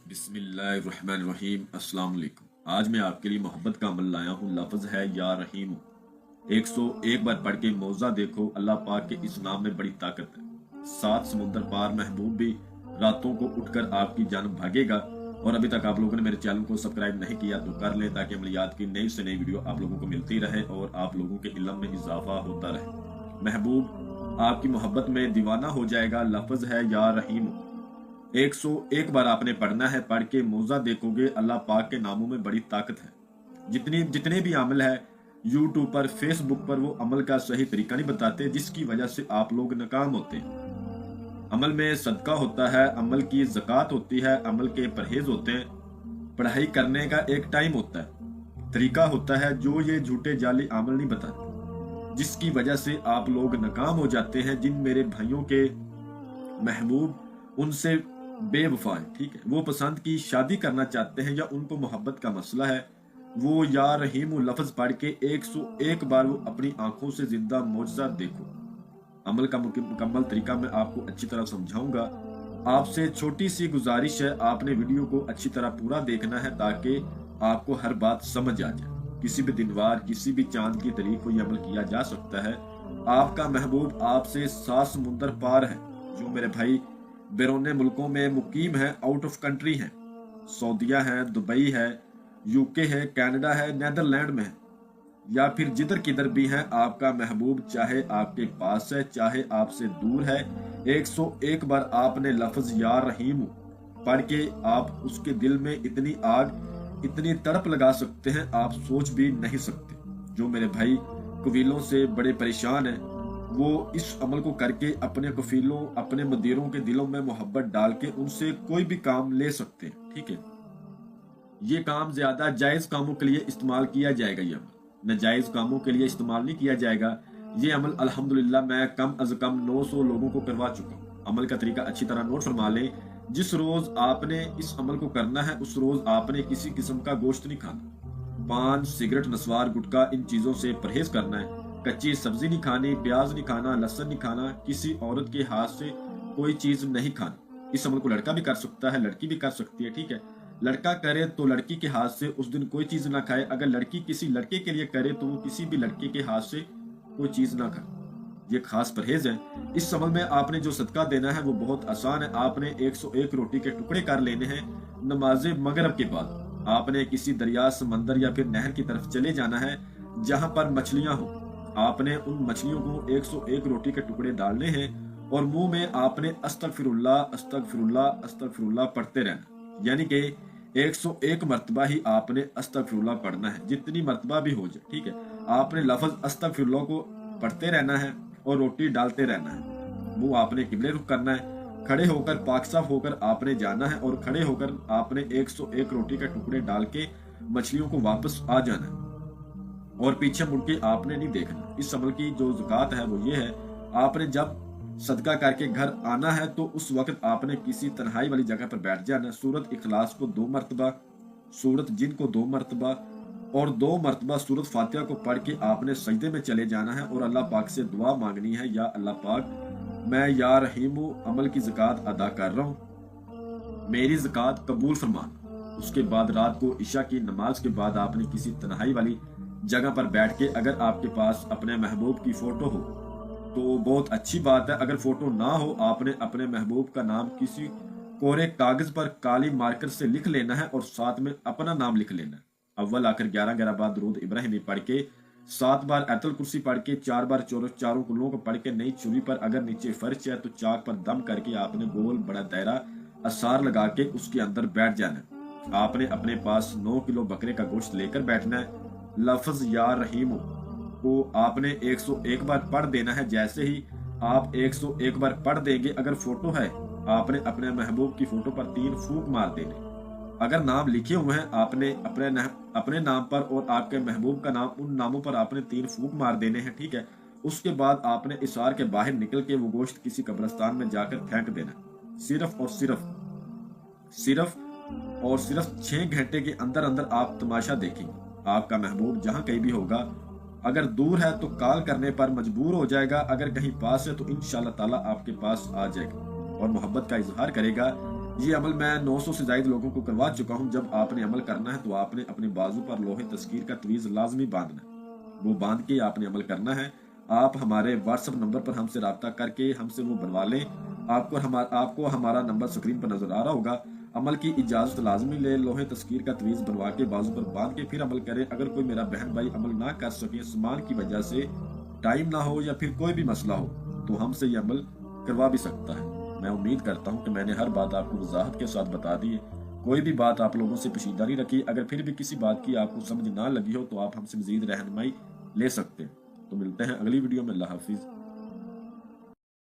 بسم اللہ الرحمن الرحیم۔ السلام علیکم۔ آج میں آپ کے لیے محبت کا عمل لایا ہوں۔ لفظ ہے یا رحیم۔ 101 بار پڑھ کے موضع دیکھو، اللہ پاک کے اس نام میں بڑی طاقت ہے۔ 7 سمندر پار محبوب بھی راتوں کو اٹھ کر آپ کی جانب بھاگے گا۔ اور ابھی تک آپ لوگوں نے میرے چینل کو سبسکرائب نہیں کیا تو کر لیں، تاکہ عملیات کی نئی سے نئی ویڈیو آپ لوگوں کو ملتی رہے اور آپ لوگوں کے علم میں اضافہ ہوتا رہے۔ محبوب آپ کی محبت میں دیوانہ ہو جائے گا۔ لفظ ہے یا رحیم۔ 101 بار آپ نے پڑھنا ہے۔ پڑھ کے موضع دیکھو گے، اللہ پاک کے ناموں میں بڑی طاقت ہے۔ جتنے بھی عمل ہے یوٹیوب پر، فیس بک پر، وہ عمل کا صحیح طریقہ نہیں بتاتے، جس کی وجہ سے آپ لوگ ناکام ہوتے ہیں۔ عمل میں صدقہ ہوتا ہے، عمل کی زکوٰۃ ہوتی ہے، عمل کے پرہیز ہوتے ہیں، پڑھائی کرنے کا ایک ٹائم ہوتا ہے، طریقہ ہوتا ہے، جو یہ جھوٹے جعلی عمل نہیں بتاتے، جس کی وجہ سے آپ لوگ ناکام ہو جاتے ہیں۔ جن میرے بھائیوں کے محبوب ان سے بے وفا ہے، ٹھیک ہے، وہ پسند کی شادی کرنا چاہتے ہیں یا ان کو محبت کا مسئلہ ہے، وہ یا رحیم لفظ پڑھ کے 101 بار وہ اپنی آنکھوں سے زندہ معجزہ دیکھو۔ عمل کا مکمل طریقہ میں آپ کو اچھی طرح سمجھاؤں گا۔ آپ سے چھوٹی سی گزارش ہے، آپ نے ویڈیو کو اچھی طرح پورا دیکھنا ہے، تاکہ آپ کو ہر بات سمجھ آ جائے۔ کسی بھی دنوار، کسی بھی چاند کی طریق کو یہ عمل کیا جا سکتا ہے۔ آپ کا محبوب آپ سے 7 سمندر پار ہے۔ جو میرے بھائی بیرون ملکوں میں مقیم ہے، آؤٹ آف کنٹری ہیں، سعودیہ ہے، دبئی ہے، UK ہے، کینیڈا ہے، نیدرلینڈ میں ہے، یا پھر جدھر کدھر بھی ہیں، آپ کا محبوب چاہے آپ کے پاس ہے، چاہے آپ سے دور ہے، 101 بار آپ نے لفظ یا رحیم پڑھ کے آپ اس کے دل میں اتنی آگ، اتنی تڑپ لگا سکتے ہیں، آپ سوچ بھی نہیں سکتے۔ جو میرے بھائی قبیلوں سے بڑے پریشان ہیں، وہ اس عمل کو کر کے اپنے کفیلوں، اپنے مدیروں کے دلوں میں محبت ڈال کے ان سے کوئی بھی کام لے سکتے ہیں، ٹھیک ہے۔ یہ کام زیادہ جائز کاموں کے لیے استعمال کیا جائے گا، یہ عمل ناجائز کاموں کے لیے استعمال نہیں کیا جائے گا۔ یہ عمل الحمدللہ میں کم از کم 900 لوگوں کو کروا چکا ہوں۔ عمل کا طریقہ اچھی طرح نوٹ فرما لیں۔ جس روز آپ نے اس عمل کو کرنا ہے، اس روز آپ نے کسی قسم کا گوشت نہیں کھانا، پان، سگریٹ، نسوار، گٹکا، ان چیزوں سے پرہیز کرنا ہے، کچی سبزی نہیں کھانی، پیاز نہیں کھانا، لہسن نہیں کھانا، کسی عورت کے ہاتھ سے کوئی چیز نہیں کھانی۔ اس عمل کو لڑکا بھی کر سکتا ہے، لڑکی بھی کر سکتی ہے، ٹھیک ہے۔ لڑکا کرے تو لڑکی کے ہاتھ سے اس دن کوئی چیز نہ کھائے، اگر لڑکی کسی لڑکے کے لیے کرے تو وہ کسی بھی لڑکے کے ہاتھ سے کوئی چیز نہ کھائے۔ یہ خاص پرہیز ہے۔ اس عمل میں آپ نے جو صدقہ دینا ہے وہ بہت آسان ہے۔ آپ نے 101 روٹی کے ٹکڑے کر لینے ہیں۔ نماز مغرب کے بعد آپ نے کسی دریا، سمندر یا پھر نہر کی طرف چلے جانا ہے جہاں پر مچھلیاں ہوں۔ آپ نے ان مچھلیوں کو 101 روٹی کے ٹکڑے ڈالنے ہیں اور منہ میں آپ نے استغفر اللہ، استغفر اللہ، استغفر اللہ پڑھتے رہنا، یعنی کہ 101 مرتبہ ہی آپ نے استغفر اللہ پڑھنا ہے، جتنی مرتبہ بھی ہو جائے، ٹھیک ہے۔ آپ نے لفظ استغفر اللہ کو پڑھتے رہنا ہے اور روٹی ڈالتے رہنا ہے۔ منہ آپ نے قبلے رخ کرنا ہے، کھڑے ہو کر پاک صاف ہو کر آپ نے جانا ہے، اور کھڑے ہو کر آپ نے 101 روٹی کے ٹکڑے ڈال کے مچھلیوں کو واپس آ جانا ہے، اور پیچھے مڑ کے آپ نے نہیں دیکھنا۔ اس عمل کی جو زکوٰۃ ہے وہ یہ ہے، آپ نے جب صدقہ کر کے گھر آنا ہے تو اس وقت آپ نے کسی تنہائی والی جگہ پر بیٹھ جانا ہے۔ سورت اخلاص کو 2 مرتبہ، سورت جن کو 2 مرتبہ اور 2 مرتبہ سورت فاتحہ کو پڑھ کے آپ نے سجدے میں چلے جانا ہے اور اللہ پاک سے دعا مانگنی ہے، یا اللہ پاک، میں یا رحیم عمل کی زکوٰۃ ادا کر رہا ہوں، میری زکوٰۃ قبول فرمانا۔ اس کے بعد رات کو عشاء کی نماز کے بعد آپ نے کسی تنہائی والی جگہ پر بیٹھ کے، اگر آپ کے پاس اپنے محبوب کی فوٹو ہو تو بہت اچھی بات ہے، اگر فوٹو نہ ہو آپ نے اپنے محبوب کا نام کسی کورے کاغذ پر کالی مارکر سے لکھ لینا ہے اور ساتھ میں اپنا نام لکھ لینا ہے۔ اول آخر 11 بار درود ابراہیمی پڑھ کے، 7 بار آیت الکرسی پڑھ کے، 4 بار چاروں کلوں کو پڑھ کے، نئی چوری پر اگر نیچے فرش ہے تو چاک پر دم کر کے آپ نے گول بڑا دائرہ اثار لگا کے اس کے اندر بیٹھ جانا ہے۔ آپ نے اپنے پاس 9 کلو بکرے کا گوشت لے کر بیٹھنا ہے۔ لفظ یا رحیم کو آپ نے 101 بار پڑھ دینا ہے۔ جیسے ہی آپ 101 بار پڑھ دیں گے، اگر فوٹو ہے آپ نے اپنے محبوب کی فوٹو پر 3 پھونک مار دینے۔ اگر نام لکھے ہوئے ہیں آپ نے اپنے نام پر اور آپ کے محبوب کا نام، ان ناموں پر آپ نے 3 پھونک مار دینے ہیں، ٹھیک ہے۔ اس کے بعد آپ نے اسار کے باہر نکل کے وہ گوشت کسی قبرستان میں جا کر پھینک دینا۔ صرف 6 گھنٹے کے اندر آپ تماشا دیکھیں گے۔ آپ کا محبوب جہاں کہیں بھی ہوگا، اگر دور ہے تو کال کرنے پر مجبور ہو جائے گا، اگر کہیں پاس ہے تو انشاءاللہ تعالی آپ کے پاس آ جائے گا اور محبت کا اظہار کرے گا۔ یہ عمل میں 900 سے زائد لوگوں کو کروا چکا ہوں۔ جب آپ نے عمل کرنا ہے تو آپ نے اپنے بازو پر لوہے تذکیر کا تویز لازمی باندھنا ہے، وہ باندھ کے آپ نے عمل کرنا ہے۔ آپ ہمارے واٹس ایپ نمبر پر ہم سے رابطہ کر کے ہم سے وہ بنوا لیں۔ آپ کو ہمارا نمبر سکرین پر نظر آ رہا ہوگا۔ عمل کی اجازت لازمی لے، لوہے تذکیر کا تویز بنوا کے بازو پر باندھ کے پھر عمل کریں۔ اگر کوئی میرا بہن بھائی عمل نہ کر سکے، سامان کی وجہ سے، ٹائم نہ ہو یا پھر کوئی بھی مسئلہ ہو، تو ہم سے یہ عمل کروا بھی سکتا ہے۔ میں امید کرتا ہوں کہ میں نے ہر بات آپ کو وضاحت کے ساتھ بتا دی ہے، کوئی بھی بات آپ لوگوں سے پوشیدہ نہیں رکھی۔ اگر پھر بھی کسی بات کی آپ کو سمجھ نہ لگی ہو تو آپ ہم سے مزید رہنمائی لے سکتے ہیں۔ تو ملتے ہیں اگلی ویڈیو میں۔ اللہ حافظ۔